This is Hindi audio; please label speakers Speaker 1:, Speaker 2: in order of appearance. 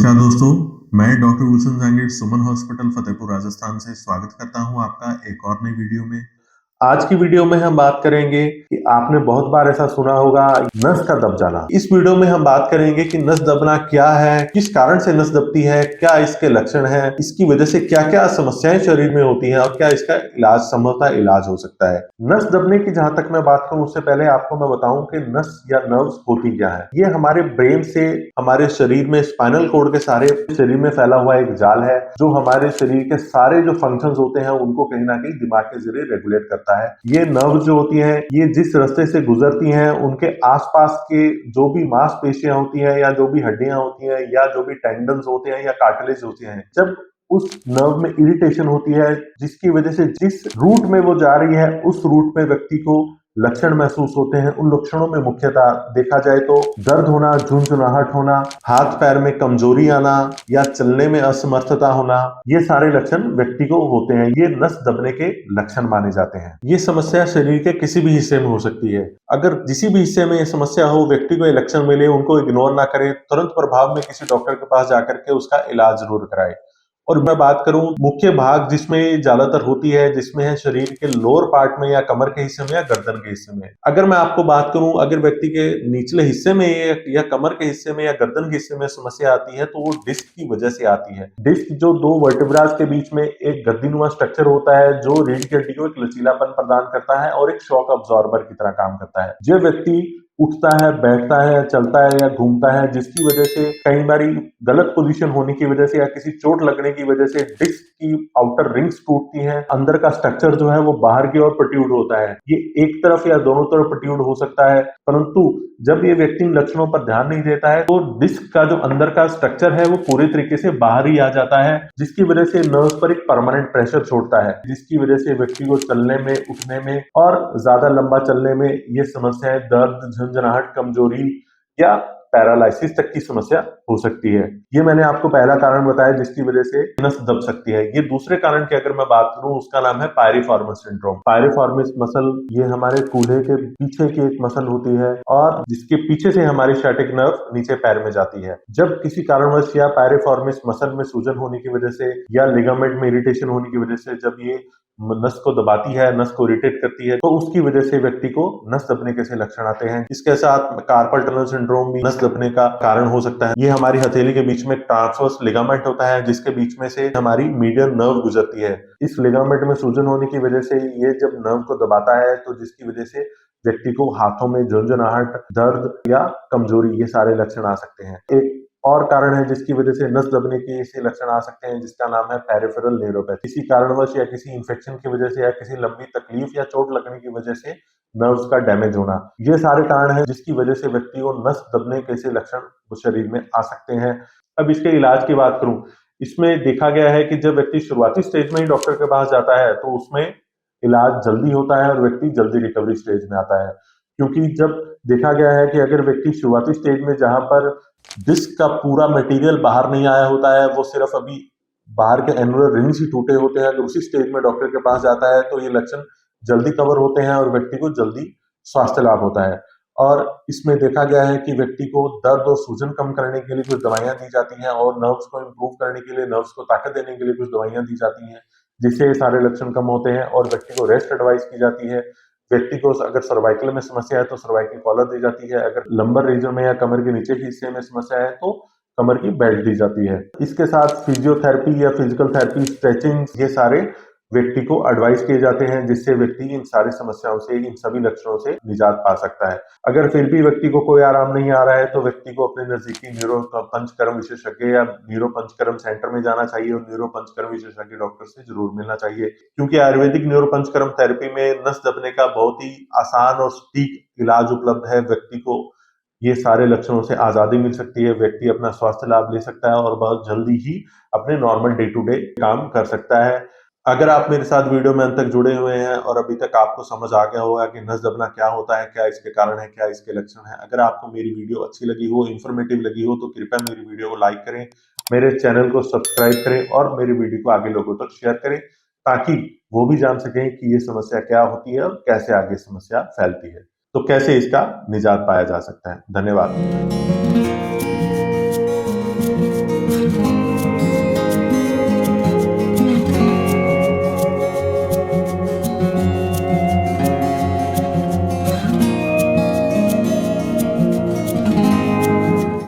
Speaker 1: नमस्कार दोस्तों, मैं डॉक्टर गुलशन जहांगीर सुमन हॉस्पिटल फतेहपुर राजस्थान से स्वागत करता हूं आपका एक और नई वीडियो में।
Speaker 2: आज की वीडियो में हम बात करेंगे कि आपने बहुत बार ऐसा सुना होगा नस का दब जाना। इस वीडियो में हम बात करेंगे कि नस दबना क्या है, किस कारण से नस दबती है, क्या इसके लक्षण हैं, इसकी वजह से क्या क्या समस्याएं शरीर में होती हैं और क्या इसका इलाज संभवतः इलाज हो सकता है। नस दबने की जहां तक मैं बात करूं उससे पहले आपको मैं बताऊं कि नस या नर्व्स होती क्या है। ये हमारे ब्रेन से हमारे शरीर में स्पाइनल कोड के सारे शरीर में फैला हुआ एक जाल है जो हमारे शरीर के सारे जो फंक्शंस होते हैं उनको कहीं ना कहीं दिमाग के जरिए रेगुलेट करता है। ये नर्व जो होती हैं ये जिस रास्ते से गुजरती हैं उनके आसपास के जो भी मांसपेशियां होती हैं या जो भी हड्डियां होती हैं या जो भी टेंडन्स होते हैं या कार्टिलेज होते हैं, जब उस नर्व में इरिटेशन होती है जिसकी वजह से जिस रूट में वो जा रही है उस रूट में व्यक्ति को लक्षण महसूस होते हैं। उन लक्षणों में मुख्यतः देखा जाए तो दर्द होना, झुंझुनाहट होना, हाथ पैर में कमजोरी आना या चलने में असमर्थता होना, ये सारे लक्षण व्यक्ति को होते हैं। ये नस दबने के लक्षण माने जाते हैं। ये समस्या शरीर के किसी भी हिस्से में हो सकती है। अगर किसी भी हिस्से में ये समस्या हो, व्यक्ति को ये लक्षण मिले, उनको इग्नोर ना करे, तुरंत प्रभाव में किसी डॉक्टर के पास जाकर के उसका इलाज जरूर कराए। और मैं बात करूं मुख्य भाग जिसमें ज्यादातर होती है, जिसमें है शरीर के लोअर पार्ट में या कमर के हिस्से में या गर्दन के हिस्से में। अगर मैं आपको बात करूं अगर व्यक्ति के निचले हिस्से में या कमर के हिस्से में या गर्दन के हिस्से में समस्या आती है तो वो डिस्क की वजह से आती है। डिस्क जो दो वर्टिब्रास के बीच में एक गद्दीनुमा स्ट्रक्चर होता है जो रीढ़ की हड्डी को एक लचीलापन प्रदान करता है और एक शॉक अब्जॉर्बर की तरह काम करता है। जो व्यक्ति उठता है, बैठता है, चलता है या घूमता है जिसकी वजह से कई बारी गलत पोजीशन होने की वजह से या किसी चोट लगने की वजह से डिस्क की आउटर रिंग्स टूटती हैं, अंदर का स्ट्रक्चर जो है वो बाहर की ओर प्रोट्रूड होता है। ये एक तरफ या दोनों तरफ प्रोट्रूड हो सकता है, परंतु जब ये व्यक्ति इन लक्षणों पर ध्यान नहीं देता है तो डिस्क का जो अंदर का स्ट्रक्चर है वो पूरी तरीके से बाहर ही आ जाता है, जिसकी वजह से नर्व्स पर एक परमानेंट प्रेशर छोड़ता है, जिसकी वजह से व्यक्ति को चलने में, उठने में और ज्यादा लंबा चलने में ये समस्याएं दर्द, झंझनाहट, कमजोरी या पैरालिसिस तक की समस्या हो सकती है। ये मैंने आपको पहला कारण बताया जिसकी वजह से नस दब सकती है। ये दूसरे कारण की अगर मैं बात करूं उसका नाम है पायरिफॉर्मिस सिंड्रोम। पायरिफॉर्मिस मसल ये हमारे कूल्हे के पीछे की एक मसल होती है और जिसके पीछे से हमारी स्टैटिक नर्व नीचे पैर में जाती है। जब किसी कारणवश या पायरिफॉर्मिस मसल में सूजन होने की वजह से या लिगामेंट में इरिटेशन होने की वजह से जब ये नस को दबाती है, नस को इरिटेट करती है, तो उसकी वजह से व्यक्ति को नस दबने के से लक्षण आते हैं। इसके साथ कार्पल टनल सिंड्रोम भी नस दबने का कारण हो सकता है। ये हमारी हथेली के बीच में ट्रांसवर्स लिगामेंट होता है जिसके बीच में से हमारी मीडियन नर्व गुजरती है। इस लिगामेंट में सूजन होने की वजह से ये जब नर्व को दबाता है तो जिसकी वजह से व्यक्ति को हाथों में झुंझुनाहट, दर्द या कमजोरी ये सारे लक्षण आ सकते हैं। एक और कारण है जिसकी वजह से नस दबने के ऐसे लक्षण आ सकते हैं जिसका नाम है पेरिफेरल न्यूरोपैथी। किसी कारणवश या किसी इंफेक्शन की वजह से या किसी लंबी तकलीफ या चोट लगने की वजह से नर्व्स का डैमेज होना, ये सारे कारण हैं जिसकी वजह से व्यक्ति को नस दबने के ऐसे लक्षण शरीर में आ सकते हैं। अब इसके इलाज की बात करूं, इसमें देखा गया है कि जब व्यक्ति शुरुआती स्टेज में ही डॉक्टर के पास जाता है तो उसमें इलाज जल्दी होता है और व्यक्ति जल्दी रिकवरी स्टेज में आता है, क्योंकि जब देखा गया है कि अगर व्यक्ति शुरुआती स्टेज में जहां पर डिस्क का पूरा मटेरियल बाहर नहीं आया होता है, वो सिर्फ अभी बाहर के एनुलर रिंग्स ही टूटे होते हैं, अगर उसी स्टेज में डॉक्टर के पास जाता है तो ये लक्षण जल्दी कवर होते हैं और व्यक्ति को जल्दी स्वास्थ्य लाभ होता है। और इसमें देखा गया है कि व्यक्ति को दर्द और सूजन कम करने के लिए कुछ दवाइयां दी जाती हैं और नर्व्स को इंप्रूव करने के लिए, नर्व्स को ताकत देने के लिए कुछ दवाइयां दी जाती हैं जिससे ये सारे लक्षण कम होते हैं और व्यक्ति को रेस्ट एडवाइस की जाती है। व्यक्ति को अगर सर्वाइकल में समस्या है तो सर्वाइकल कॉलर दी जाती है, अगर लंबर रीजन में या कमर के नीचे के हिस्से में समस्या है तो कमर की बेल्ट दी जाती है। इसके साथ फिजियोथेरेपी या फिजिकल थेरेपी, स्ट्रेचिंग, ये सारे व्यक्ति को एडवाइस किए जाते हैं जिससे व्यक्ति इन सारी समस्याओं से, इन सभी लक्षणों से निजात पा सकता है। अगर फिर भी व्यक्ति को कोई आराम नहीं आ रहा है तो व्यक्ति को अपने नजदीकी न्यूरो पंचकर्म विशेषज्ञ या न्यूरो पंचकर्म सेंटर में जाना चाहिए और न्यूरो पंचकर्म विशेषज्ञ डॉक्टर से जरूर मिलना चाहिए, क्योंकि आयुर्वेदिक न्यूरो पंचकर्म थेरेपी में नस दबने का बहुत ही आसान और सटीक इलाज उपलब्ध है। व्यक्ति को ये सारे लक्षणों से आजादी मिल सकती है, व्यक्ति अपना स्वास्थ्य लाभ ले सकता है और बहुत जल्दी ही अपने नॉर्मल डे टू डे काम कर सकता है। अगर आप मेरे साथ वीडियो में अंत तक जुड़े हुए हैं और अभी तक आपको समझ आ गया होगा कि नस दबना क्या होता है, क्या इसके कारण है, क्या इसके लक्षण है, अगर आपको मेरी वीडियो अच्छी लगी हो, इंफॉर्मेटिव लगी हो तो कृपया मेरी वीडियो को लाइक करें, मेरे चैनल को सब्सक्राइब करें और मेरी वीडियो को आगे लोगों तक शेयर करें ताकि वो भी जान सकें कि ये समस्या क्या होती है और कैसे आगे समस्या फैलती है, तो कैसे इसका निजात पाया जा सकता है। धन्यवाद।